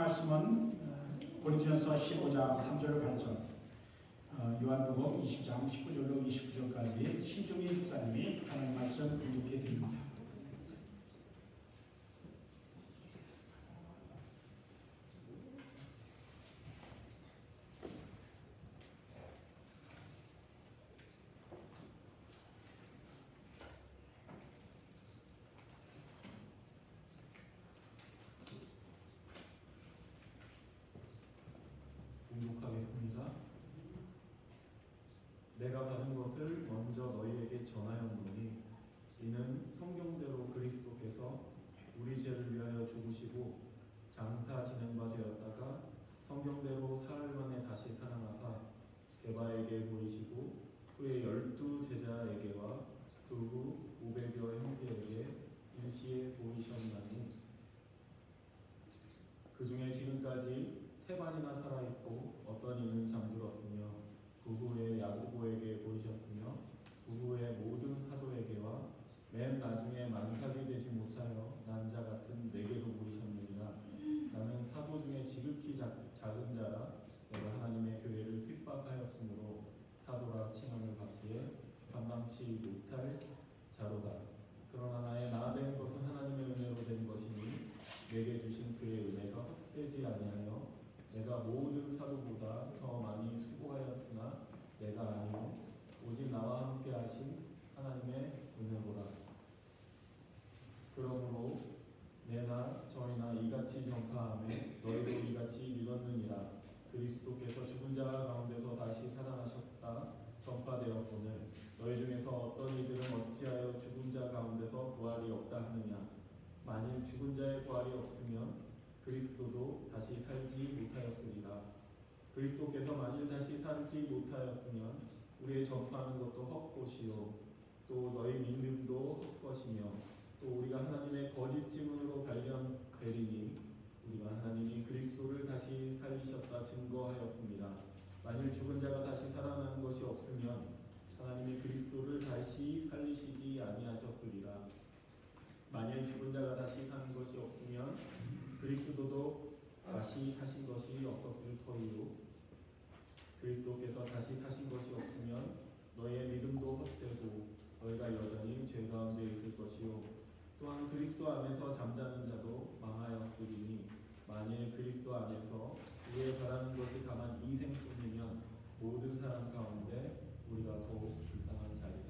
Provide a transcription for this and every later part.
말씀은 고린도전서 15장 3절로 8절, 요한복음 20장 19절로 29절까지 신중희 목사님이 하나님 말씀 공독해 드립니다. 공독하겠습니다. 내가 받은 것을 먼저 너희에게 전하였노니 이는 성경대로 그리스도께서 우리 죄를 위하여 죽으시고 장사 지낸 바 되었다가 성경대로 사흘 만에 다시 살아나사 게바에게 보이시고 후에 12 제자에게와 그 후 500여 형제에게 일시에 보이셨나니 그 중에 지금까지 태반이나 살아있고 어떤 이는 잠들었으며 그 후에 야고보에게 보이셨으며 그 후에 모든 사도에게와 맨 나중에 만삭이 되지 못하여 난 자 같은 내게도 보이셨느니라. 나는 사도 중에 지극히 작은 자라 내가 하나님의 교회를 핍박하였으므로 사도라 칭함을 받기에 감당치 못할 자로다. 그러나 나의 나된 것은 하나님의 은혜로 된 것이니 내게 주신 그의 은혜가 헛되지 아니하여 내가 모든 사도보다 더 많이 수고하였으나 내가 아니요 오직 나와 함께 하신 하나님의 은혜로라. 그러므로 내나 저희나 이같이 전파하며 너희도 이같이 믿었느니라. 그리스도께서 죽은 자 가운데서 다시 살아나셨다 전파되었거늘 너희 중에서 어떤 이들은 어찌하여 죽은 자 가운데서 부활이 없다 하느냐. 만일 죽은 자의 부활이 없으면 그리스도도 다시 살지 못하였으리라. 그리스도께서 만일 다시 살지 못하였으면 우리의 전파하는 것도 헛것이요 또 너희 믿음도 헛것이며 또 우리가 하나님의 거짓 증언으로 발견되리니 우리가 하나님이 그리스도를 다시 살리셨다 증거하였습니다. 만일 죽은 자가 다시 살아나는 것이 없으면 하나님이 그리스도를 다시 살리시지 아니하셨으리라. 만일 죽은 자가 다시 사는 것이 없으면 그리스도도 다시 사신 것이 없었을 터이요 그리스도께서 다시 사신 것이 없으면 너희의 믿음도 헛되고 너희가 여전히 죄 가운데 있을 것이요 또한 그리스도 안에서 잠자는 자도 망하였으리니 만일 그리스도 안에서 우리의 바라는 것이 다만 이 생뿐이면 모든 사람 가운데 우리가 더욱 불쌍한 자리다.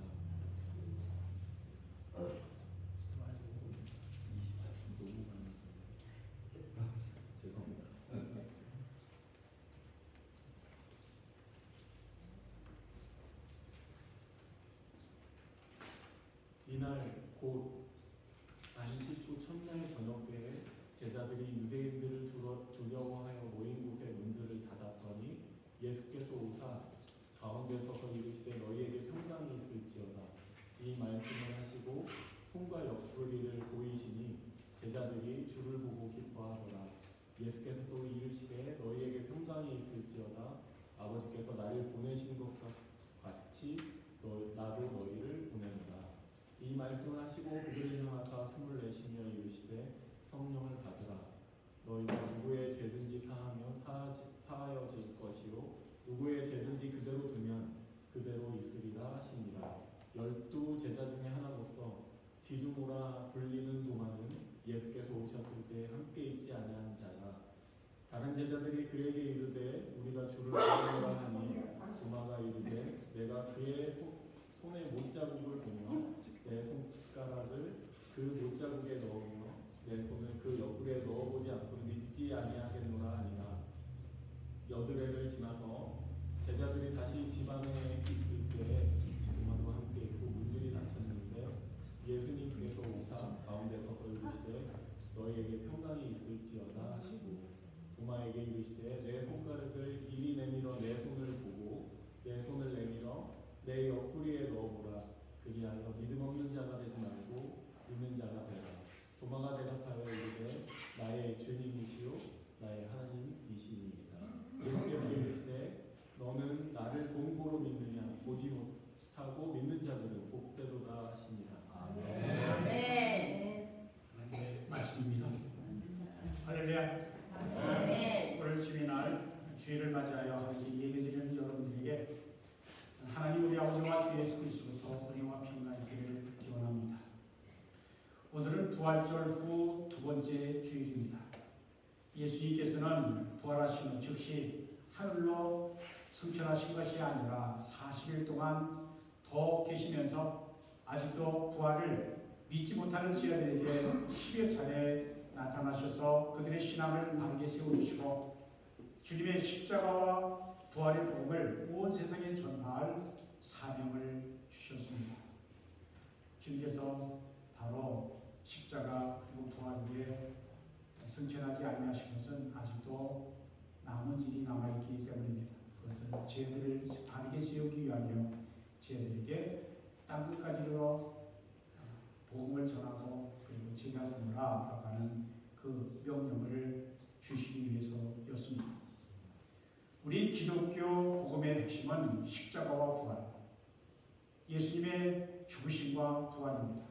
죄송합니다. 이날 곧 안식 후 첫날 저녁때에 제자들이 유대인들을 두려워하여 모인 곳의 문들을 닫았더니 예수께서 오사 가운데 서서 이르시되 너희에게 평강이 있을지어다. 이 말씀을 하시고 손과 옆구리를 보이시니 제자들이 주를 보고 기뻐하더라. 예수께서 또 이르시되 너희에게 평강이 있을지어다. 아버지께서 나를 보내신 것 같이 나도 너희를 보내노라. 이 말씀을 하시고 그들을 향하사 숨을 내쉬며 이르시되 성령을 받으라. 너희가 누구의 죄든지 사하며 사하여질 것이요 누구의 죄든지 그대로 두면 그대로 있으리라 하시니라. 12 제자 중에 하나로서 디두모라 불리는 도마는 예수께서 오셨을 때 함께 있지 아니한 자라. 다른 제자들이 그에게 이르되 우리가 주를 보내노라 하니 도마가 이르되 내가 그의 손에 못자국을 보며 내 손가락을 그 못자국에 넣으며 내 손을 그 옆구리에 넣어보지 않고 믿지 아니하겠노라 하니라. 여드레를 지나서 제자들이 다시 집 안에 있을 때에 도마도 함께 있고 문들이 닫혔는데 예수님께서 오사 가운데 서서 이르시되 너희에게 평강이 있을지어다 하시고 도마에게 이르시되 내 손가락을 이리 내밀어 내 손을 보고 내 손을 내밀어 내 옆구리에 넣어보라. 그리하여 믿음 없는 자가 되지 말고 믿는 자가 되라. 도마가 대답하여 이르되 나의 주님이시요 나의 하나님이시니이다. 예수께서 이르시되 너는 나를 본고로 믿느냐 보지 못하고 믿는 자들은 복되도다 하시니라. 아멘. 말씀입니다. 할렐루야. 아멘. 예수님께서는 부활하신 후 즉시 하늘로 승천하신 것이 아니라 40일 동안 더 계시면서 아직도 부활을 믿지 못하는 지하들에게 10여 차례 나타나셔서 그들의 신앙을 바르게 세워주시고 주님의 십자가와 부활의 복음을 온 세상에 전할 사명을 주셨습니다. 주님께서 바로 십자가 그리고 부활 후에 승천하지 아니하신 것은 아직도 남은 일이 남아있기 때문입니다. 그것은 죄들을 바르게 세우기 위하여 죄들에게 땅끝까지로 복음을 전하고 그리고 제자 삼으라라고 하는 그 명령을 주시기 위해서였습니다. 우리 기독교 복음의 핵심은 십자가와 부활, 예수님의 죽으심과 부활입니다.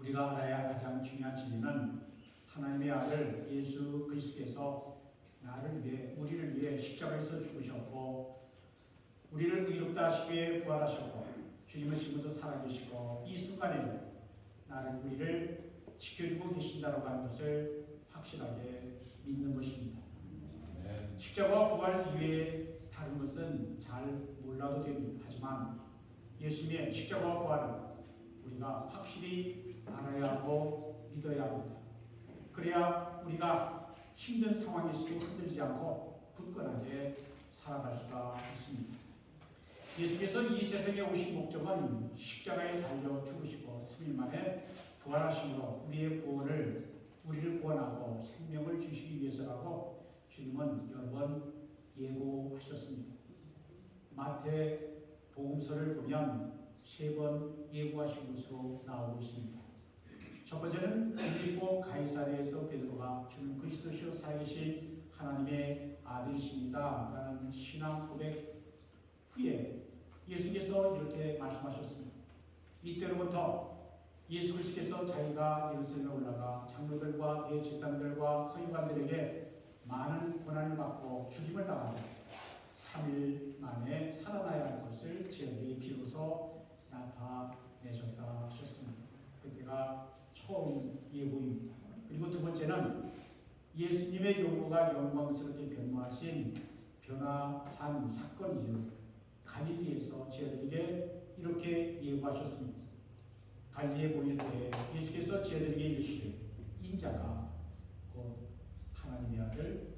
우리가 알아야 할 가장 중요한 진리는 하나님의 아들 예수 그리스도께서 나를 위해, 우리를 위해 십자가에서 죽으셨고 우리를 의롭다 하시기 위해 부활하셨고 주님은 지금도 살아계시고 이 순간에 우리를 지켜주고 계신다라고 하는 것을 확실하게 믿는 것입니다. 십자가와 부활 이외에 다른 것은 잘 몰라도 됩니다. 하지만 예수님의 십자가와 부활은 우리가 확실히 알아야 하고 믿어야 합니다. 그래야 우리가 힘든 상황에서도 흔들리지 않고 굳건하게 살아갈 수가 있습니다. 예수께서 이 세상에 오신 목적은 십자가에 달려 죽으시고 3일 만에 부활하심으로 우리를 구원하고 생명을 주시기 위해서라고 주님은 여러 번 예고하셨습니다. 마태 복음서를 보면 3번 예고하신 것으로 나오고 있습니다. 첫 번째는 빌립보 가이사랴에서 베드로가 주는 그리스도시요 살아계신 하나님의 아들이십니다 라는 신앙 고백 후에 예수께서 이렇게 말씀하셨습니다. 이때로부터 예수 그리스도께서 자기가 예루살렘에 올라가 장로들과 대제사장들과 서기관들에게 많은 고난을 받고 죽임을 당하고 3일 만에 살아나야 할 것을 저에게 비로소 나타내셨다 하셨습니다. 그때가 처음 예고입니다. 그리고 두 번째는 예수님의 요구가 영광스럽게 변모하신 변화산 사건 이후 갈릴리에서 저희들에게 이렇게 예고하셨습니다. 갈릴리에 모일 때 예수께서 저희들에게 이르시되 인자가 곧 하나님의 아들,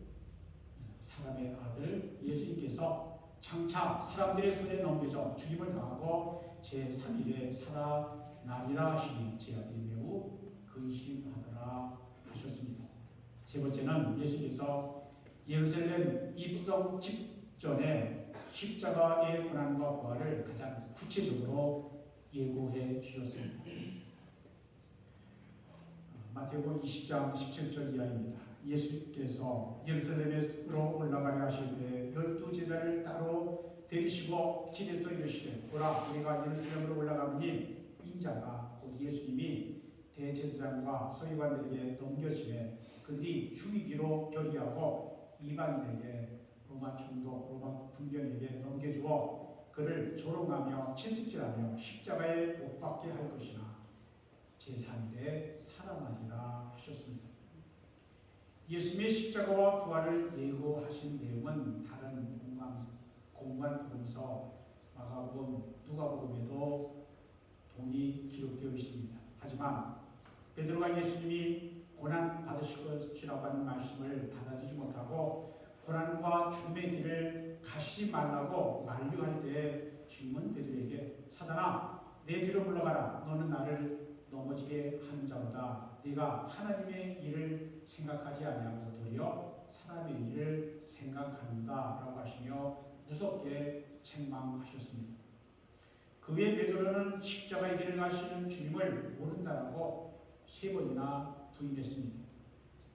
사람의 아들 예수님께서 장차 사람들의 손에 넘겨져 죽임을 당하고 제3일에 살아나리라 하시니 제자들이 매우 근심하더라 하셨습니다. 세 번째는 예수께서 예루살렘 입성 직전에 십자가의 고난과 부활을 가장 구체적으로 예고해 주셨습니다. 마태복음 20장 17절 이하입니다. 예수께서 예루살렘으로 올라가려 하실 때 12제자를 따로 데리시고 길에서 이르시되 보라 우리가 예루살렘으로 올라가니 인자가 곧 예수님이 대제사장과 서기관들에게 넘겨지매 그들이 죽이기로 결의하고 이방인에게 로마 총독 로마 군병에게 넘겨주어 그를 조롱하며 채찍질하며 십자가에 못 박게 할 것이나 제3일에 살아나리라 하셨습니다. 예수님의 십자가와 부활을 예고하신 내용은 다른 공관복음서, 마가복음, 누가복음에도 동이 기록되어 있습니다. 하지만 베드로가 예수님이 고난 받으실 것이라고 하는 말씀을 받아들이지 못하고 고난과 죽음의 길을 가시지 말라고 만류할 때 주님은 베드로에게 사단아 내 뒤로 물러가라 너는 나를 넘어지게 하는 자로다. 네가 하나님의 일을 생각하지 아니하고 도리어 사람의 일을 생각하는다 라고 하시며 무섭게 책망하셨습니다. 그 후에 베드로는 십자가의 길을 가시는 주님을 모른다라고 3번이나 부인했습니다.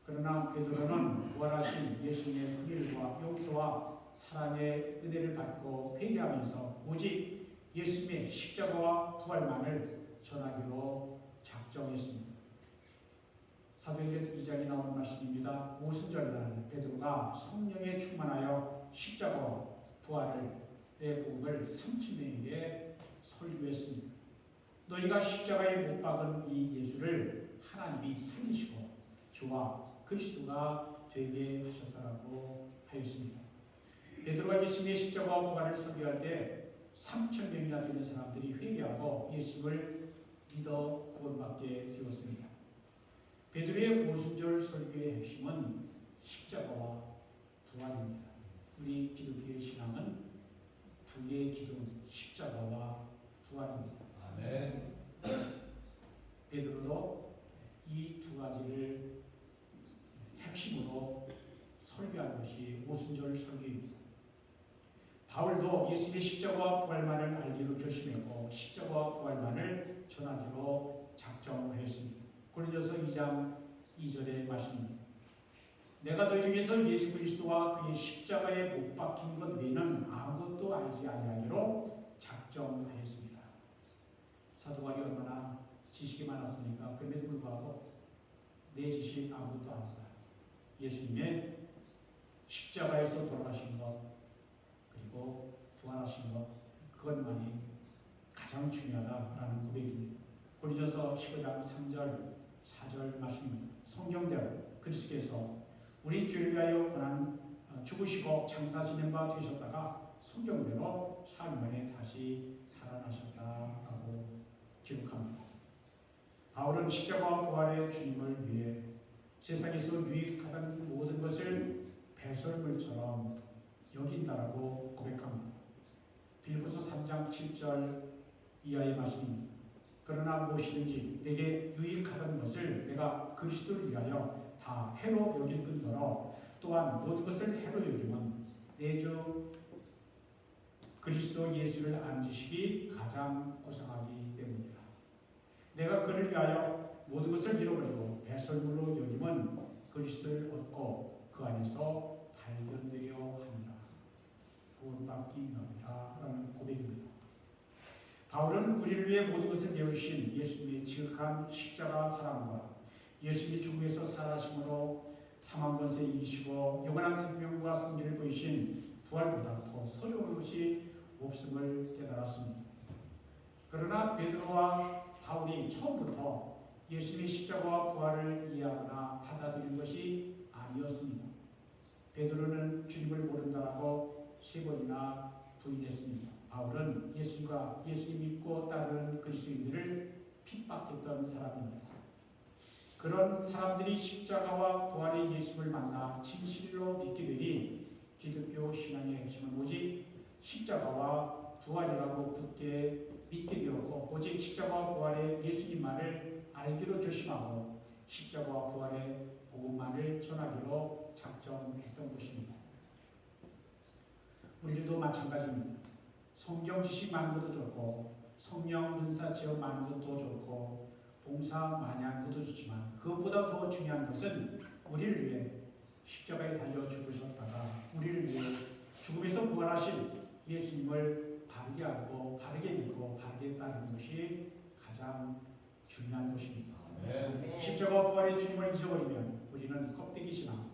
그러나 베드로는 부활하신 예수님의 긍휼과 용서와 사랑의 은혜를 받고 회개하면서 오직 예수님의 십자가와 부활만을 전하기로 작정했습니다. 사도행전 2장에 나오는 말씀입니다. 오순절날 베드로가 성령에 충만하여 십자가와 부활의 복음을 3,000명에게 설교했습니다. 너희가 십자가에 못 박은 이 예수를 하나님이 살리시고 주와 그리스도가 되게 하셨다라고 하였습니다. 베드로가 예수님의 십자가와 부활을 설교할 때 3천 명이나 되는 사람들이 회개하고 예수를 믿어 구원받게 되었습니다. 베드로의 오순절 설교의 핵심은 십자가와 부활입니다. 우리 기독교의 신앙은 두 개의 기둥, 십자가와 부활입니다. 아멘. 베드로도 이 두 가지를 핵심으로 설교한 것이 오순절 설교입니다. 바울도 예수님의 십자가와 부활만을 알기로 결심했고 십자가와 부활만을 전하기로 작정하였습니다. 고린도서 2장 2절의 말씀입니다. 내가 너희 중에서 예수 그리스도와 그의 십자가에 못 박힌 것 외에는 아무것도 알지 아니하기로 작정하였습니다. 사도 바울이 얼마나 지식이 많았습니까? 그럼에도 불구하고 내 지식 아무것도 아니다. 예수님의 십자가에서 돌아가신 것 그리고 부활하신 것 그것만이 가장 중요하다라는 고백입니다. 고린도서 15장 3절 4절 말씀입니다. 성경대로 그리스도께서 우리 죄를 위하여 고난 죽으시고 장사 지낸 바 되셨다가 성경대로 3일 만에 다시 살아나셨다라고 기록합니다. 바울은 십자가와 부활의 주님을 위해 세상에서 유익하던 모든 것을 배설물처럼 여긴다라고 고백합니다. 빌립보서 3장 7절 이하의 말씀입니다. 그러나 무엇이든지 내게 유익하던 것을 내가 그리스도를 위하여 다 해로 여길 뿐더러 또한 모든 것을 해로 여기면 내 주 그리스도 예수를 아는 지식이 가장 고상하기 때문이다. 내가 그를 위하여 모든 것을 잃어버리고 배설물로 여기면 그리스도를 얻고 그 안에서 발견되려 합니다. 구원받기 위함이라 라는 고백입니다. 바울은 우리를 위해 모든 것을 내어주신 예수님의 지극한 십자가 사랑과 예수님이 죽음에서 살아심으로 사망 권세 이기시고 영원한 생명과 승리를 보이신 부활보다 더 소중한 것이 없음을 깨달았습니다. 그러나 베드로와 바울이 처음부터 예수님의 십자가와 부활을 이해하거나 받아들인 것이 아니었습니다. 베드로는 주님을 모른다라고 3번이나 부인했습니다. 바울은 예수님 믿고 따르는 그리스도인들을 핍박했던 사람입니다. 그런 사람들이 십자가와 부활의 예수를 만나 진실로 믿게 되니 기독교 신앙의 핵심은 오직 십자가와 부활이라고 굳게 믿게 되었고 오직 십자가와 부활의 예수님만을 알기로 결심하고 십자가와 부활의 복음만을 전하기로 작정했던 것입니다. 우리들도 마찬가지입니다. 성경 지식 많은 것도 좋고 성령 은사 체험 많은 것도 좋고 봉사 많이 하는 것도 좋지만 그것보다 더 중요한 것은 우리를 위해 십자가에 달려 죽으셨다가 우리를 위해 죽음에서 부활하신 예수님을 바르게 알고 바르게 믿고 바르게 따르는 것이 가장 중요한 것입니다. 네. 십자가 부활의 주님을 잊어버리면 우리는 껍데기 신앙,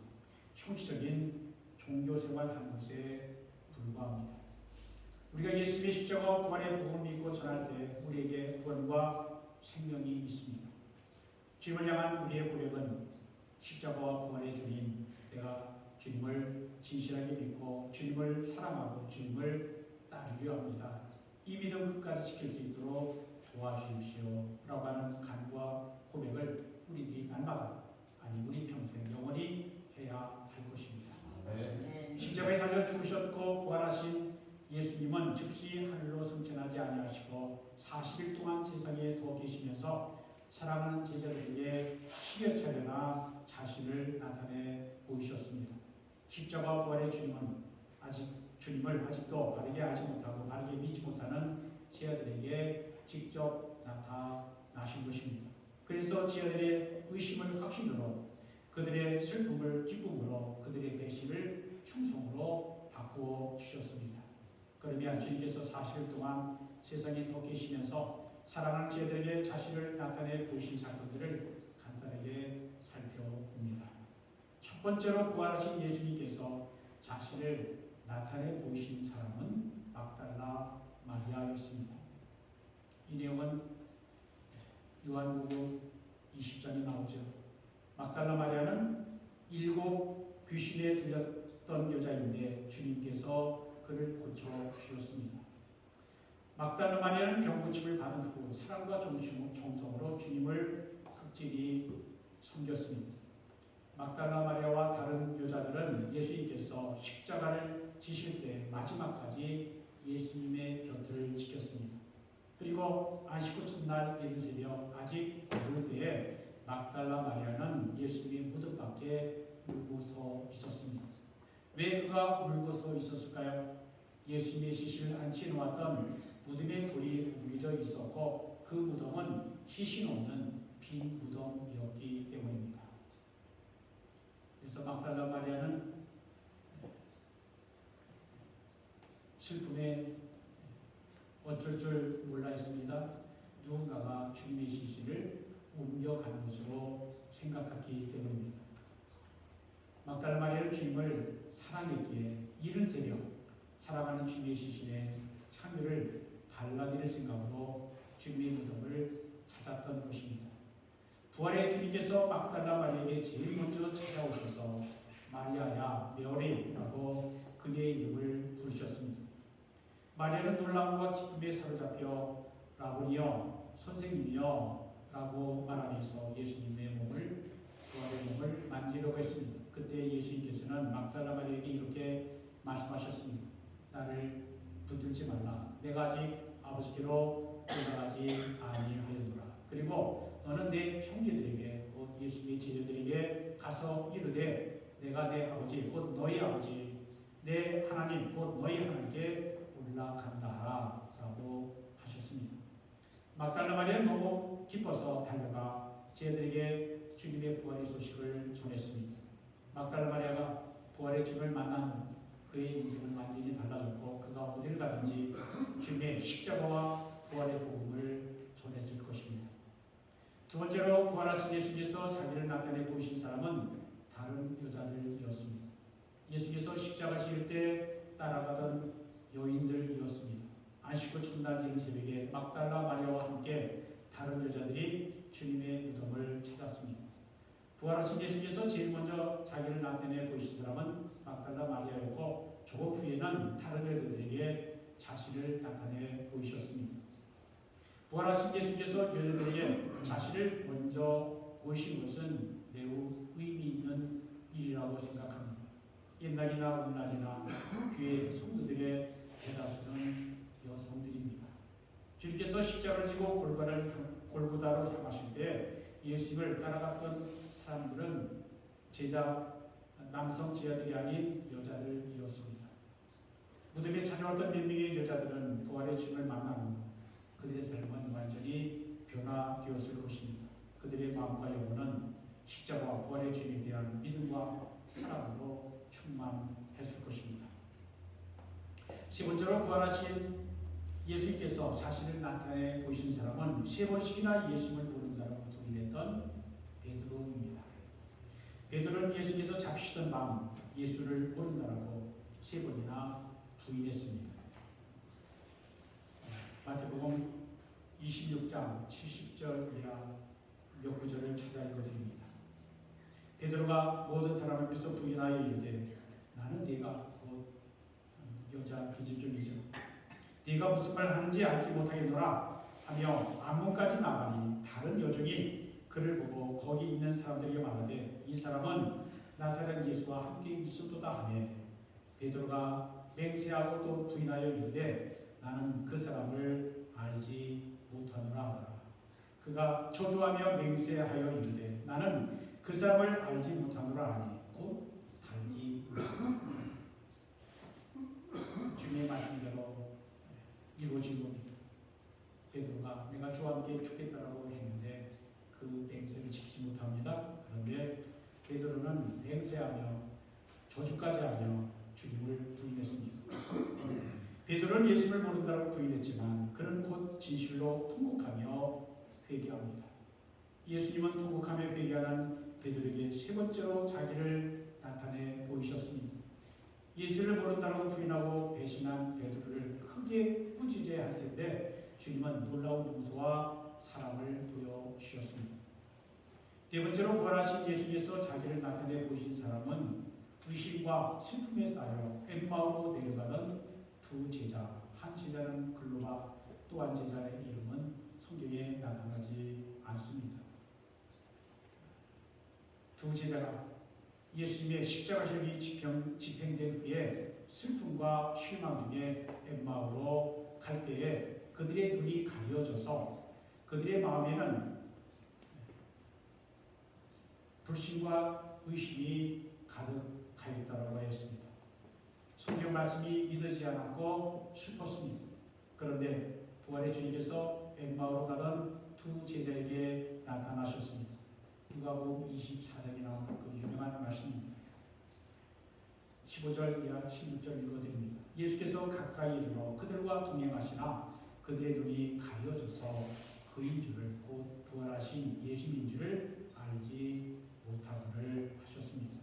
형식적인 종교 생활하는 것에 불과합니다. 우리가 예수님의 십자가와 부활의 복음을 믿고 전할 때 우리에게 구원과 생명이 있습니다. 주님을 향한 우리의 고백은 십자가와 부활의 주님, 내가 주님을 진실하게 믿고 주님을 사랑하고 주님을 따르려 합니다. 이 믿음 끝까지 지킬 수 있도록 도와주십시오 라고 하는 간구와 고백을 우리들이 날마다 아니 우리 평생 영원히 해야 할 것입니다. 네. 십자가에 달려 죽으셨고 부활하신 예수님은 즉시 하늘로 승천하지 아니하시고 40일 동안 세상에 더 계시면서 사랑하는 제자들에게 10여 차례나 자신을 나타내 보이셨습니다. 십자가 부활의 주님을 아직도 바르게 알지 못하고 바르게 믿지 못하는 제자들에게 직접 나타나신 것입니다. 그래서 제자들의 의심을 확신으로 그들의 슬픔을 기쁨으로 그들의 배신을 충성으로 바꾸어 주셨습니다. 그러면 주님께서 40일 동안 세상에 더 계시면서 사랑하는 제자들에게 자신을 나타내 보이신 사건들을 간단하게 살펴봅니다. 첫 번째로 부활하신 예수님께서 자신을 나타내 보이신 사람은 막달라 마리아였습니다. 이 내용은 요한복음 20장에 나오죠. 막달라 마리아는 귀신에 들렸던 여자인데 주님께서 그를 고쳐 주셨습니다. 막달라 마리아는 병고침을 받은 후 사랑과 정성으로 주님을 극진히 섬겼습니다. 막달라 마리아와 다른 여자들은 예수님께서 십자가를 지실 때 마지막까지 예수님의 곁을 지켰습니다. 그리고 안식 후 첫날 이른 새벽 아직 어두울 때에 막달라 마리아는 예수님의 무덤 밖에 울고 서 있었습니다. 왜 그가 울고 서 있었을까요? 예수님의 시신을 안치해 놓았던 무덤에 돌이 옮겨져 있었고 그 무덤은 시신 없는 빈 무덤이었기 때문입니다. 그래서 막달라 마리아는 슬픔에 어쩔 줄 몰라 했습니다. 누군가가 주님의 시신을 옮겨가는 것으로 생각했기 때문입니다. 막달라 마리아는 주님을 사랑했기에 이른 새벽 살아가는 주님의 시신에 참여를 달라드릴 생각으로 주님의 무덤을 찾았던 것입니다. 부활의 주님께서 막달라 마리아에게 제일 먼저 찾아오셔서 마리아야 메어리라고 그녀의 이름을 부르셨습니다. 마리아는 놀람과 기쁨에 사로잡혀 라보니여 선생님이여 라고 말하면서 예수님의 몸을 부활의 몸을 만지려고 했습니다. 그때 예수님께서는 막달라 마리아에게 이렇게 말씀하셨습니다. 나를 붙들지 말라. 내가 아직 아버지께로 올라가지 아니하였노라. 그리고 너는 내 형제들에게 곧 예수님의 제자들에게 가서 이르되 내가 내 아버지 곧 너희 아버지 내 하나님 곧 너희 하나님께 올라간다 라고 하셨습니다. 막달라 마리아는 너무 기뻐서 달려가 제자들에게 주님의 부활의 소식을 전했습니다. 막달라 마리아가 부활의 주님을 만난 그의 인생은 완전히 달라졌고 그가 어디를 가든지 주님의 십자가와 부활의 복음을 전했을 것입니다. 두 번째로 부활하신 예수께서 자기를 나타내 보이신 사람은 다른 여자들이었습니다. 예수께서 십자가 지을 때 따라가던 여인들이었습니다. 안식 후 첫날 이른 새벽에 막달라 마리아와 함께 다른 여자들이 주님의 무덤을 찾았습니다. 부활하신 예수께서 제일 먼저 자기를 나타내 보이신 사람은 막달라 마리아였고 조금 후에는 다른 여자들에게 자신을 나타내 보이셨습니다. 부활하신 예수께서 여자들에게 자신을 먼저 보이신 것은 매우 의미 있는 일이라고 생각합니다. 옛날이나 오늘날이나 교회 성도들의 대다수는 여성들입니다. 주님께서 십자가를 지고 골고다로 향하실 때 예수님을 따라갔던 사람들은 남성 제자들이 아닌 여자들이었습니다. 무덤에 찾아왔던 몇 명의 여자들은 부활의 주님을 만난 후 그들의 삶은 완전히 변화되었을 것입니다. 그들의 마음과 영혼은 십자가와 부활의 주님에 대한 믿음과 사랑으로 충만했을 것입니다. 세 번째로 부활하신 예수님께서 자신을 나타내 보이신 사람은 세 번씩이나 예수님을 모르는 사람으로 부인했던 베드로입니다. 베드로는 예수께서 잡히시던 밤 예수를 모른다라고 세 번이나 부인했습니다. 마태복음 26장 70절 이하 몇 구절을 찾아 읽어드립니다. 베드로가 모든 사람 앞에서 부인하여 이르되 나는 네가 곧 여자 기집종이죠. 네가 무슨 말 하는지 알지 못하겠노라 하며 안문까지 나가니 다른 여종이 그를 보고 거기 있는 사람들에게 말하되 이 사람은 나사렛 예수와 함께 있었도다 하며 베드로가 맹세하고 또 부인하여 이르되 나는 그 사람을 알지 못하노라 하더라. 그가 저주하며 맹세하여 이르되 나는 그 사람을 알지 못하노라 하니 곧 달리 주님의 말씀대로 이루어진 겁니다. 베드로가 내가 주와 함께 죽겠다라고 했는데 그 맹세를 지키지 못합니다. 그런데 베드로는 맹세하며 저주까지 하며 주님을 부인했습니다. 베드로는 예수를 모른다고 부인했지만 그는 곧 진실로 통곡하며 회개합니다. 예수님은 통곡하며 회개하는 베드로에게 세 번째로 자기를 나타내 보이셨습니다. 예수를 모른다고 부인하고 배신한 베드로를 크게 꾸짖어야 할 텐데 주님은 놀라운 용서와 사랑을 보여주셨습니다. 네 번째로 부활하신 예수께서 자기를 나타내 보이신 사람은 의심과 슬픔에 쌓여 엠마오로 내려가던 두 제자, 한 제자는 글로바, 또 한 제자의 이름은 성경에 나타나지 않습니다. 두 제자가 예수님의 십자가형이 집행된 후에 슬픔과 실망 중에 엠마오로 갈 때에 그들의 눈이 가려져서 그들의 마음에는 불신과 의심이 가득하였다고 하였습니다. 성경 말씀이 믿어지지 않았고 슬펐습니다. 그런데 부활의 주님께서 엠마오로 가던 두 제자에게 나타나셨습니다. 누가복음 24장에 나오는 그 유명한 말씀입니다. 15절 이하 16절 읽어드립니다. 예수께서 가까이 이르러 그들과 동행하시나 그들의 눈이 가려져서 그인 줄을, 곧 부활하신 예수님인 줄을 알지 못하고를 하셨습니다.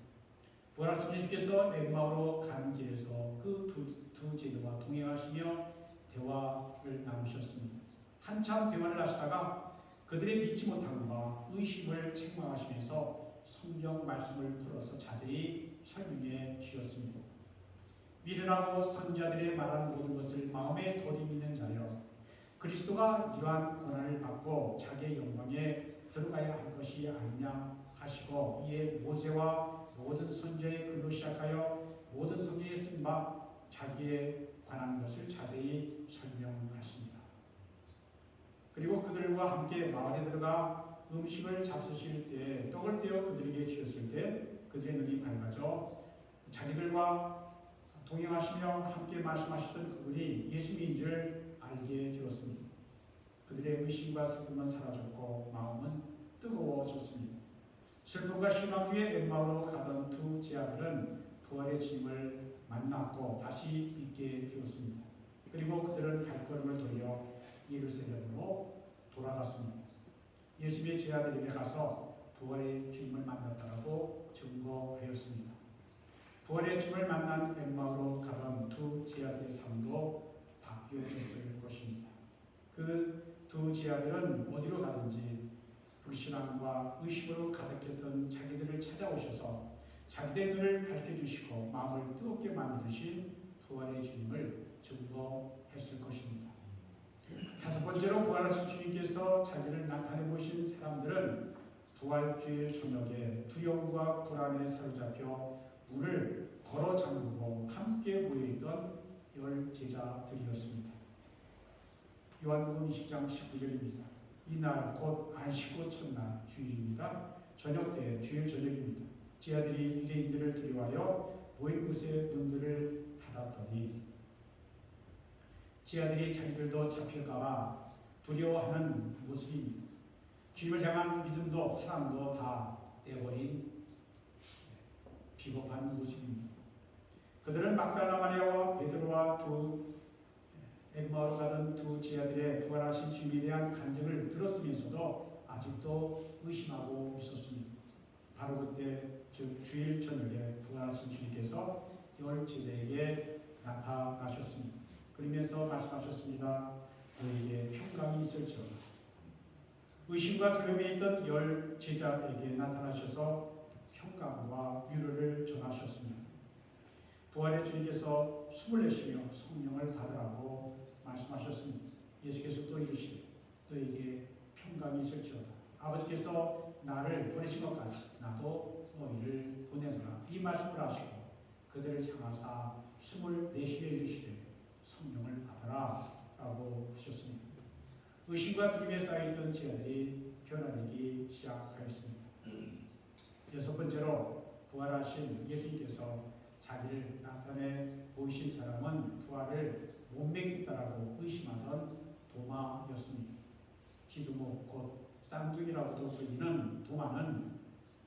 부활하신 예수께서 엠마오로 가는 길에서 그 두 제자와 동행하시며 대화를 나누셨습니다. 한참 대화를 하시다가 그들의 믿지 못함과 의심을 책망하시면서 성경 말씀을 풀어서 자세히 설명해 주셨습니다. 미련하고 선지자들의 말한 모든 것을 마음에 도리미는 자여, 그리스도가 이러한 고난을 받고 자기의 영광에 들어가야 할 것이 아니냐 하시고, 이에 모세와 모든 선지자의 글로 시작하여 모든 성경에 쓴 바 자기에 관한 것을 자세히 설명하십니다. 그리고 그들과 함께 마을에 들어가 음식을 잡수실 때 떡을 떼어 그들에게 주셨을 때 그들의 눈이 밝아져 자기들과 동행하시며 함께 말씀하시던 그분이 예수님인 줄 알게 되었습니다. 그들의 의심과 슬픔은 사라졌고 마음은 뜨거워졌습니다. 슬픔과 실망 중에 엠마오로 가던 두 제자들은 부활의 주님을 만났고 다시 믿게 되었습니다. 그리고 그들은 발걸음을 돌려 예루살렘으로 돌아갔습니다. 예수님의 제자들에게 가서 부활의 주님을 만났다고 증거하였습니다. 부활의 주님을 만난 엠마오로 가던 두 제자들의 삶도 바뀌어졌을 것입니다. 그 두 제자들은 어디로 가든지 불신앙과 의심으로 가득했던 자기들을 찾아오셔서 자기들의 눈을 밝혀주시고 마음을 뜨겁게 만드신 부활의 주님을 증거했을 것입니다. 다섯 번째로 부활하신 주님께서 자기를 나타내 보신 사람들은 부활주일 저녁에 두려움과 불안에 사로잡혀 문을 걸어 잠그고 함께 모여있던 10 제자들이었습니다. 요한복음 20장 19절입니다. 이날 곧 안식구 첫날 주일입니다. 저녁 때 주일 저녁입니다. 제자들이 유대인들을 두려워하여 모인 곳에 문들을 닫았더니 제자들이 자기들도 잡힐까봐 두려워하는 모습입니다. 주님을 향한 믿음도 사랑도 다 떼버린 비겁한 모습입니다. 그들은 막달라 마리아와 베드로와 엠마오로 가던 두 제자들의 부활하신 주님에 대한 간증을 들었으면서도 아직도 의심하고 있었습니다. 바로 그때 즉 주일 저녁에 부활하신 주님께서 10 제자에게 나타나셨습니다. 그러면서 말씀하셨습니다. 너에게 평강이 있을지어다. 의심과 두려움에 있던 10 제자에게 나타나셔서 평강과 위로를 전하셨습니다. 부활의 주님께서 숨을 내쉬며 성령을 받으라고 말씀하셨습니다. 예수께서 또 이르시되 너에게 평강이 있을지어다. 아버지께서 나를 보내신 것 같이 나도 너희를 보내노라. 이 말씀을 하시고 그들을 향하사 숨을 내쉬며 이르시되 성령을 받아라 라고 하셨습니다. 의심과 두려움에 쌓여있던 제자들이 변화되기 시작하였습니다. 여섯 번째로 부활하신 예수님께서 자기를 나타내 보이신 사람은 부활을 못 믿겠다라고 의심하던 도마였습니다. 디두모 곧 쌍둥이라고도 불리는 도마는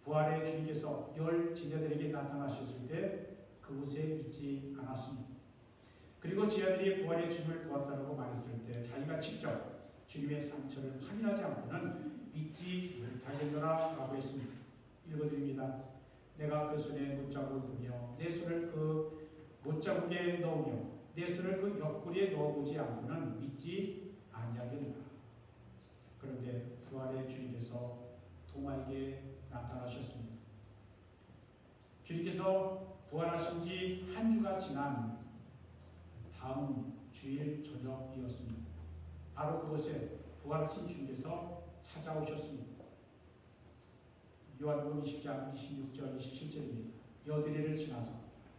부활의 주님께서 10 제자들에게 나타나셨을 때 그곳에 있지 않았습니다. 그리고 제자들이 부활의 주님을 보았다고 말했을 때 자기가 직접 주님의 상처를 확인하지 않고는 믿지 못하겠노라 라고 했습니다. 읽어드립니다. 내가 그 손에 못자국을 보며 내 손을 그 못자국에 넣으며 내 손을 그 옆구리에 넣어보지 않고는 믿지 아니하겠노라. 그런데 부활의 주님께서 도마에게 나타나셨습니다. 주님께서 부활하신 지 한 주가 지난 다음 주일 저녁이었습니다. 바로 그곳에 부활하신 주님께서 찾아오셨습니다. 요한복음 20장 26절 27절입니다. 여드레를 지나서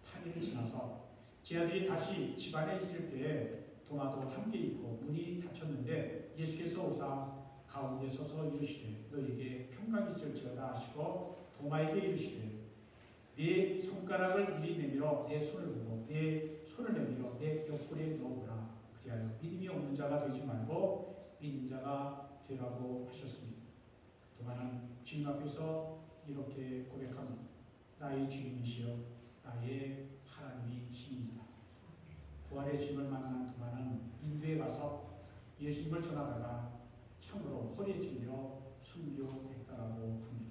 8일을 지나서 제 아들이 다시 집안에 있을 때에 도마도 함께 있고 문이 닫혔는데 예수께서 오사 가운데 서서 이르시되 너에게 평강이 있을지어다 하시고 도마에게 이르시되 네 손가락을 이리 내밀어 내 손을 보고 내 손을 내밀어 내 옆구리에 넣어보라. 그리하여 믿음이 없는 자가 되지 말고 믿는 자가 되라고 하셨습니다. 도마는 주님 앞에서 이렇게 고백합니다. 나의 주님이시여 나의 하나님이십니다. 부활의 주님을 만난 도마는 인도에 가서 예수님을 전하다가 참으로 허리에 찔려 순교했다라고 합니다.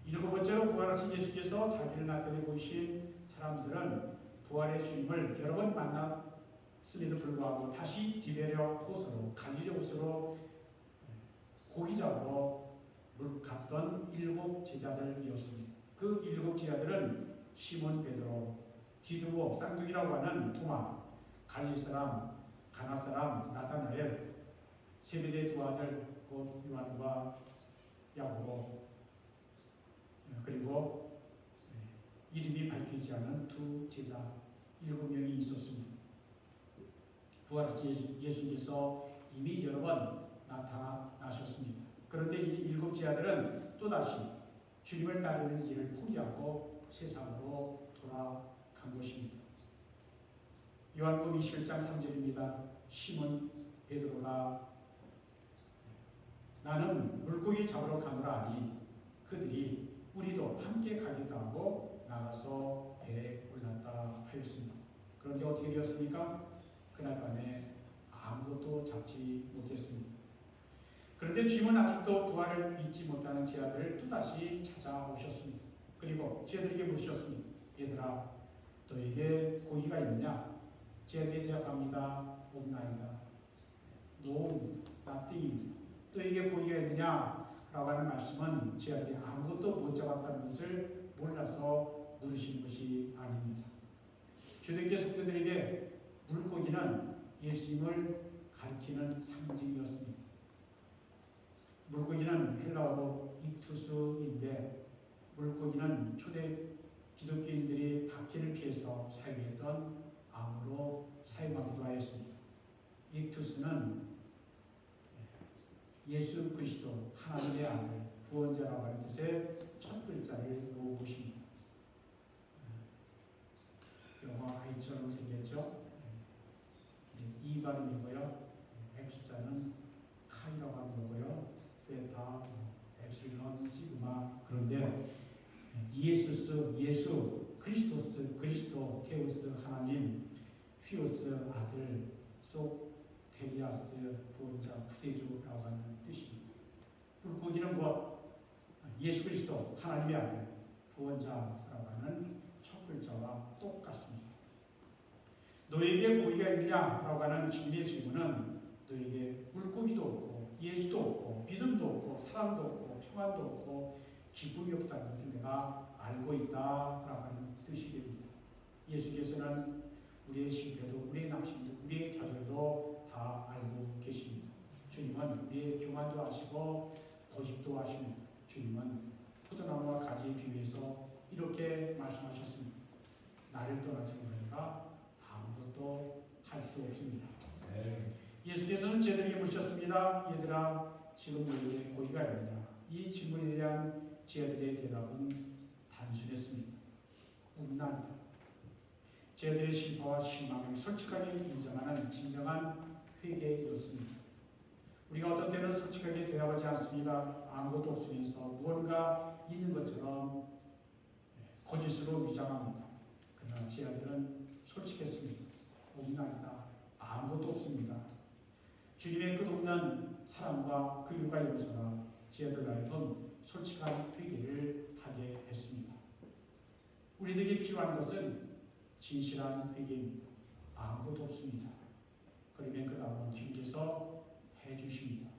일곱 번째로 부활하신 예수께서 자기를 나타내 보이신 사람들은 부활의 주님을 여러 번 만났음에도 불구하고 다시 디베랴 호수로 갈릴리 호수로 고기 잡으러 갔던 일곱 제자들이었습니다. 그 일곱 제자들은 시몬 베드로, 디두모, 쌍둥이라고 하는 도마, 갈릴리 사람, 가나 사람 나다나엘, 세베대의 두 아들 곧 요한과 야고보, 그리고 이름이 밝히지 않은 두 제자 7명이 있었습니다. 부활하신 예수님께서 이미 여러 번 나타나셨습니다. 그런데 이 일곱 제자들은 또다시 주님을 따르는 길을 포기하고 세상으로 돌아간 것입니다. 요한복음 21장 3절입니다. 시몬 베드로가 나는 물고기 잡으러 가노라 하니 그들이 우리도 함께 가겠다 하고 나가서 배에 올랐다 하였습니다. 그런데 어떻게 되었습니까? 그날 밤에 아무것도 잡지 못했습니다. 그런데 주님은 아직도 부활을 믿지 못하는 제자들을 또다시 찾아오셨습니다. 그리고 제자들에게 물으셨습니다. 얘들아 너에게 고기가 있느냐? 제자들이 대답합니다. 없나이다. No, nothing. 너에게 고기가 있느냐? 라고 하는 말씀은 제자들이 아무것도 못 잡았다는 것을 몰라서 물으신 것이 아닙니다. 주님께 성도들에게 물고기는 예수님을 가리키는 상징이었습니다. 물고기는 헬라어로 익투스인데 물고기는 초대 기독교인들이 박해를 피해서 사용했던 암으로 사용하기도 하였습니다. 익투스는 예수 그리스도 하나님의 아들 구원자라고 하는 뜻의 첫 글자를 놓은 것입니다. 영어 I처럼 생겼죠. 이 발음이고요. X자는 카이라고 하는 거고요. 세타, 엡실론, 시그마. 그런데 이에수스, 예수, 크리스토스, 그리스도, 테우스, 하나님, 휘오스, 아들, 속, 테리아스, 구원자, 구세주라고 하는 뜻입니다. 물고기는 무엇? 예수 그리스도, 하나님의 아들, 구원자라고 하는 첫 글자와 똑같습니다. 너에게 고기가 있느냐라고 하는 주님의 질문은 너에게 물고기도 없고 예수도 없고 믿음도 없고 사랑도 없고 평안도 없고 기쁨이 없다는 것을 내가 알고 있다라고 하는 뜻이 됩니다. 예수께서는 우리의 실패도 우리의 낙심도 우리의 좌절도 다 알고 계십니다. 주님은 우리의 교만도 아시고 고집도 아십니다. 주님은 포도나무와 가지에 비유해서 이렇게 말씀하셨습니다. 나를 떠나서 너희가 아무것도 할 수 없습니다. 예수께서는 제자들에게 묻셨습니다. 얘들아 지금 너희에게 고기가 있느냐? 이 질문에 대한 제자들의 대답은 단순했습니다. 없나이다. 제자들의 실패와 실망을 솔직하게 인정하는 진정한 회개였습니다. 우리가 어떤 때는 솔직하게 대답하지 않습니다. 아무것도 없으면서 무언가 있는 것처럼 거짓으로 위장합니다. 그러나 제자들은 솔직했습니다. 없나이다. 아무것도 없습니다. 주님의 끝없는 사랑과 긍휼과 용서가 제자들 하여금 솔직한 회개를 하게 했습니다. 우리에게 필요한 것은 진실한 회개입니다. 아무것도 없습니다. 그러면 그 다음은 주님께서 해주십니다.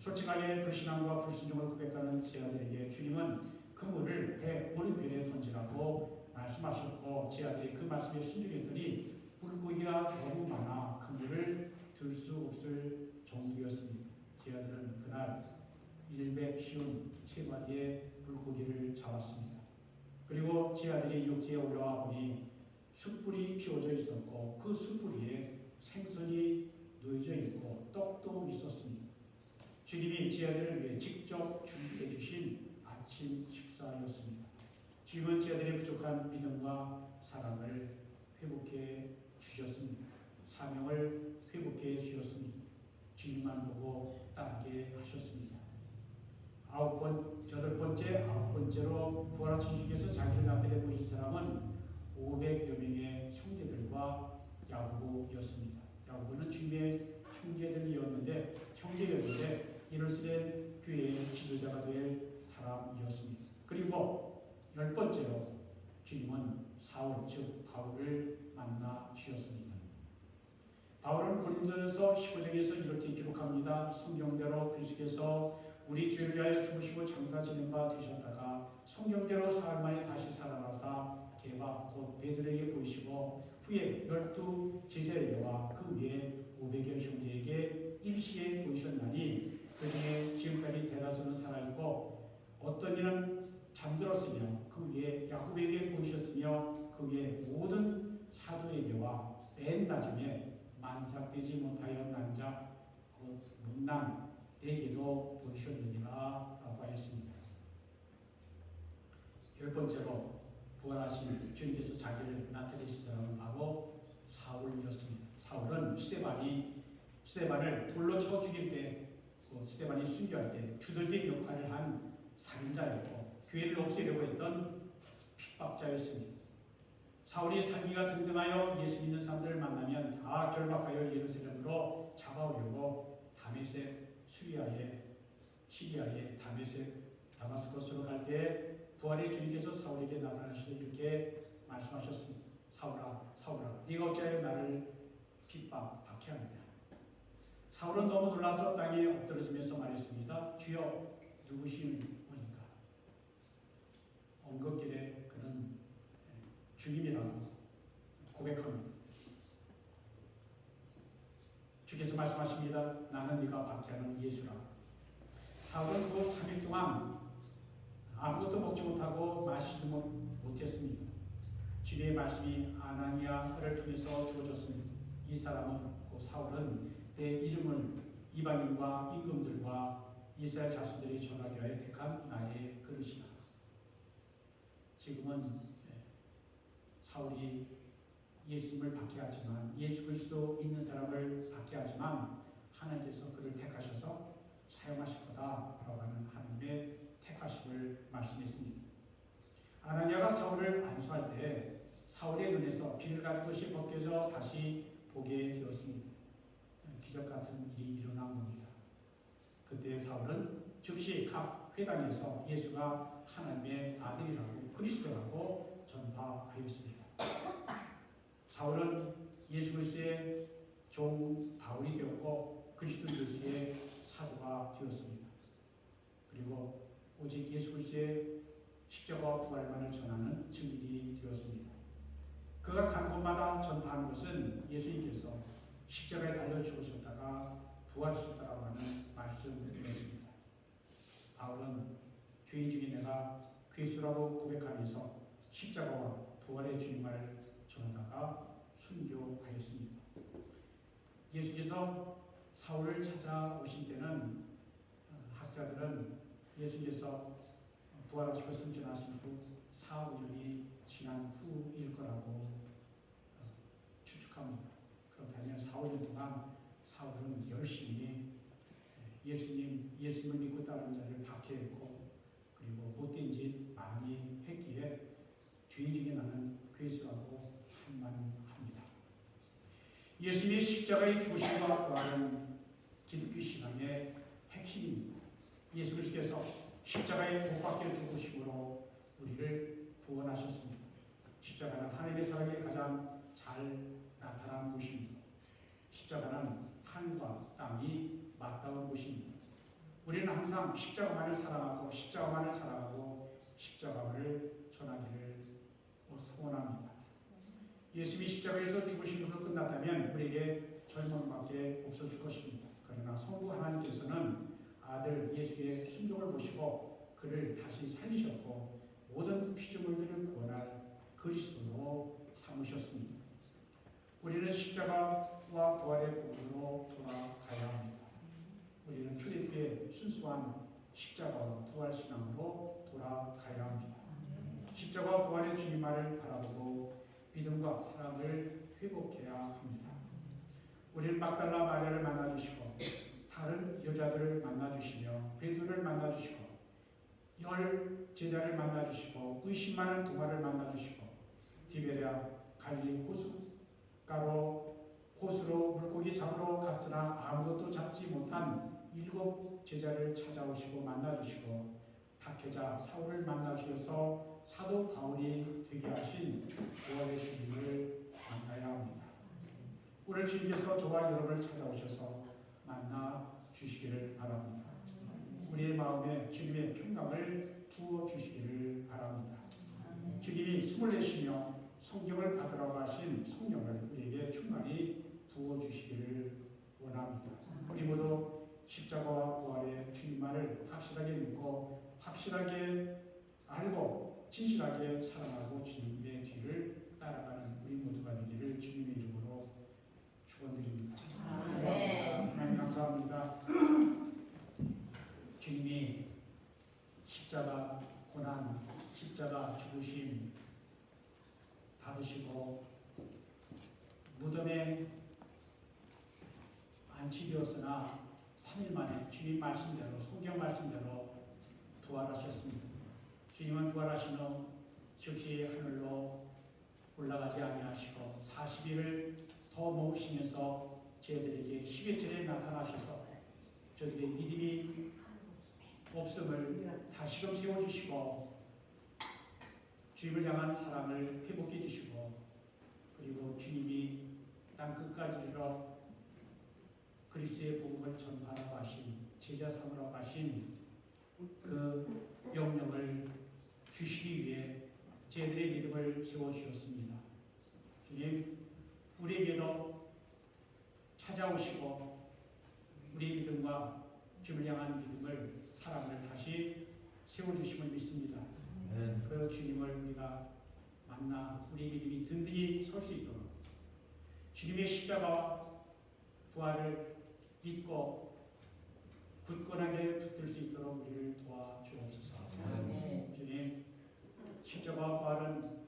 솔직하게 불신앙과 불순종을 고백하는 제자들에게 주님은 그물을 배 오른편에 던지라고 말씀하십니다. 말씀하셨고 제 아들이 그 말씀에 순종했더니 물고기가 너무 많아 그물을 들 수 없을 정도였습니다. 제 아들은 그날 153마리의 물고기를 잡았습니다. 그리고 제 아들이 육지에 올라와 보니 숯불이 피워져 있었고 그 숯불 위에 생선이 놓여져 있고 떡도 있었습니다. 주님이 제 아들을 위해 직접 준비해 주신 아침 식사였습니다. 주님은 제 아들의 부족한 믿음과 사랑을 회복해 주셨습니다. 사명을 회복해 주셨습니다. 주님만 보고 따르게 하셨습니다. 여덟 번째로 부활하신 주께서 자기를 나타내 보신 사람은 500여 명의 형제들과 야고보였습니다. 야고보는 주님의 형제였는데 예루살렘 교회의 지도자가 될 사람이었습니다. 그리고 10번째로 주님은 사울 즉 바울을 만나 주셨습니다. 바울은 고린도전서 15장에서 이렇게 기록합니다. 성경대로 그리스도께서 우리 죄를 위하여 죽으시고 장사 지는 바 되셨다가 성경대로 사흘 만에 다시 살아나사 게바 곧 베드로에게 보이시고 후에 12 제자에게와 그 위에 500여 형제에게 일시에 보이셨나니 그 중에 지금까지 대다수는 살아있고 어떤 이는 잠들었으며 그 위에 야곱에게 보이셨으며 그 위에 모든 사도에게와 맨 나중에 만삭되지 못하여 난 자 곧 문난 에게도 보이셨느니라 라고 하였습니다. 10번째로 부활하신 주님께서 자기를 나타내신 사람은 바로 사울이었습니다. 사울은 스데반을 돌로 쳐 죽일 때 스데반이 순교할 때 주들의 역할을 한 살인자였고 교회를 없애려고 했던 핍박자였습니다. 사울이 사기가 등등하여 예수 믿는 사람들을 만나면 다 결박하여 예루살렘으로 잡아오려고 시리아의 다마스커스로 갈 때 부활의 주님께서 사울에게 나타나셔서 이렇게 말씀하셨습니다. 사울아, 네가 어찌하여 나를 박해하느냐. 사울은 너무 놀라서 땅에 엎드러지면서 말했습니다. 주여, 누구시오니까? 언급길에 그는 주님이라고 고백합니다. 주께서 말씀하십니다. 나는 네가 박해하는 예수라. 사울은 그 3일 동안 아무것도 먹지 못하고 마시지 못했습니다. 주님의 말씀이 아나니아를 통해서 주어졌습니다. 이 사람은 사울은 내 이름을 이방인과 임금들과 이스라엘 자손들이 전하기 위하여 택한 나의 그릇이다. 지금은 사울이 예수님을 박해하지만 예수 그리스도 믿는 사람을 박해하지만 하나님께서 그를 택하셔서 사용하실 거다라고 하는 하나님의 택하심을 말씀했습니다. 아나니아가 사울을 안수할 때 사울의 눈에서 비늘 같은 것이 벗겨져 다시 보게 되었습니다. 기적 같은 일이 일어난 겁니다. 그때 사울은 즉시 각 회당에서 예수가 하나님의 아들이라고 그리스도라고 전파하였습니다. 사울은 예수 그리스도의 종 바울이 되었고 그리스도 예수의 사도가 되었습니다. 그리고 오직 예수 그리스도의 십자가와 부활만을 전하는 증인이 되었습니다. 그가 간 곳마다 전파하는 것은 예수님께서 십자가에 달려 죽으셨다가 부활하셨다고 하는 말씀이었습니다. 바울은 죄인 중에 내가 그리스도라고 고백하면서 십자가와 부활의 주님을 전하다가 순교하였습니다. 예수께서 사울을 찾아오신 때는 학자들은 예수께서 부활하시고 승천하신 후 4, 5년이 지난 후일 거라고 추측합니다. 그렇다면 4, 5년 동안 사울은 열심히 예수님을 믿고 따르는 자를 박해했고 그리고 못된 짓 많이 했기에 죄인 중에 나는 괴수라고 한만합니다. 예수님의 십자가의 죽으심과 부활은 기독교 신앙의 핵심입니다. 예수 그리스도께서 십자가에 못 박혀 죽으심으로 우리를 구원하셨습니다. 십자가는 하나님의 사랑에 가장 잘 나타난 곳입니다. 십자가는 하늘과 땅이 맞닿은 곳입니다. 우리는 항상 십자가만을 사랑하고 십자가만을 전하기를 소원합니다. 예수님이 십자가에서 죽으신 것으로 끝났다면 우리에게 절망밖에 없었을 것입니다. 그러나 성부 하나님께서는 아들 예수의 순종을 보시고 그를 다시 살리셨고 모든 피조물들을 구원할 그리스도로 삼으셨습니다. 우리는 십자가와 부활의 복음으로 돌아가야 합니다. 우리는 초대교회 순수한 십자가와 부활 신앙으로 돌아가야 합니다. 십자가와 부활의 주님만을 바라보고 믿음과 사랑을 회복해야 합니다. 우리는 막달라 마리아를 만나주시고 다른 여자들을 만나주시며 베드로를 만나주시고 10 제자를 만나주시고 의심 많은 도마를 만나주시고 디베랴 갈릴리 호수로 물고기 잡으러 갔으나 아무것도 잡지 못한 7 제자를 찾아오시고 만나주시고 박해자 사울을 만나주셔서 사도 바울이 되게 하신 부활의 주님을 만나야 합니다. 오늘 주님께서 저와 여러분을 찾아오셔서 만나 주시기를 바랍니다. 우리의 마음에 주님의 평강을 부어 주시기를 바랍니다. 주님이 숨을 내쉬며 성경을 받으라고 하신 성령을 우리에게 충만히 부어 주시기를 원합니다. 우리 모두 십자가와 부활의 주님만을 확실하게 믿고 확실하게 알고 진실하게 사랑하고 주님의 뒤를 따라가는 우리 모두가 되기를 주님의 이름으로 축원드립니다. 하나님 감사합니다. 주님이 십자가 고난, 십자가 죽으심 받으시고 무덤에 안치되었으나 3일 만에 주님 말씀대로 성경 말씀대로 부활하셨습니다. 주님은 부활하신 후 즉시 하늘로 올라가지 아니하시고 40일을 더 머무시면서 저희들에게 십계절에 나타나셔서 저희들의 믿음이 없음을 다시금 세워주시고 주님을 향한 사랑을 회복해 주시고 그리고 주님이 땅 끝까지 이르러 그리스도의 복음을 전하라고 하신 제자 삼으라고 하신 그 명령을 주시기 위해 저희들의 믿음을 세워주셨습니다. 주님 우리에게도 찾아오시고 우리의 믿음과 주님을 향한 믿음을 사랑을 다시 세워주심을 믿습니다. 그 주님을 우리가 만나 우리 믿음이 든든히 설 수 있도록 주님의 십자가와 부활을 믿고 굳건하게 붙들 수 있도록 우리를 도와주옵소서. 주님 십자가와 부활은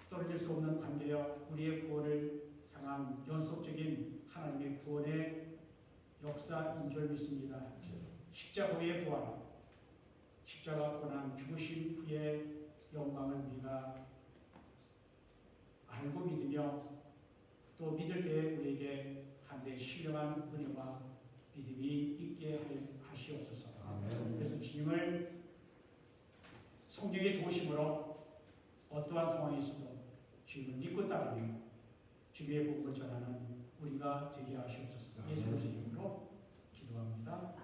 떨어질 수 없는 관계여 우리의 구원을 향한 연속적인 하나님의 구원의 역사인 줄 믿습니다. 십자가의 부활, 십자가 고난 죽으심 후의 영광을 우리가 알고 믿으며 또 믿을 때에 우리에게 한데 신령한 은혜와 믿음이 있게 하시옵소서. 그래서 주님을 성경의 도심으로 어떠한 상황에 있어도 주님을 믿고 따르며 주님의 복음을 전하는 우리가 되게 하시옵소서. 예수의 이름으로 기도합니다.